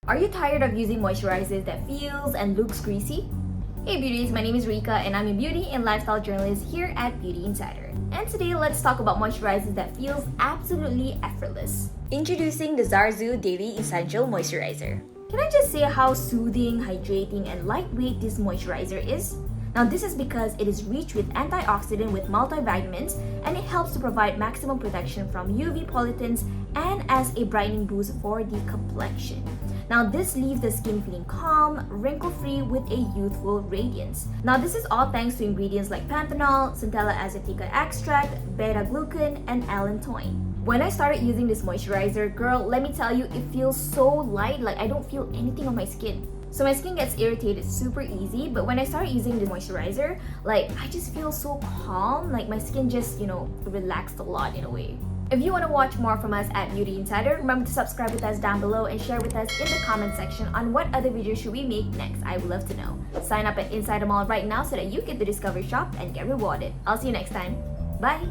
Are you tired of using moisturizers that feels and looks greasy? Hey beauties, my name is Rika and I'm a beauty and lifestyle journalist here at Beauty Insider. And today let's talk about moisturizers that feels absolutely effortless. Introducing the ZarZou Daily Essential Moisturizer. Can I just say how soothing, hydrating, and lightweight this moisturizer is? Now this is because it is rich with antioxidant with multivitamins and it helps to provide maximum protection from UV pollutants and as a brightening boost for the complexion. Now this leaves the skin feeling calm, wrinkle-free with a youthful radiance. Now this is all thanks to ingredients like panthenol, centella acetica extract, beta-glucan, and allantoin. When I started using this moisturizer, girl, let me tell you, it feels so light, like I don't feel anything on my skin. So my skin gets irritated super easy, but when I started using the moisturizer, like I just feel so calm, like my skin just, relaxed a lot in a way. If you want to watch more from us at Beauty Insider, remember to subscribe with us down below and share with us in the comment section on what other videos should we make next. I would love to know. Sign up at Insider Mall right now so that you get to discover, shop, and get rewarded. I'll see you next time. Bye!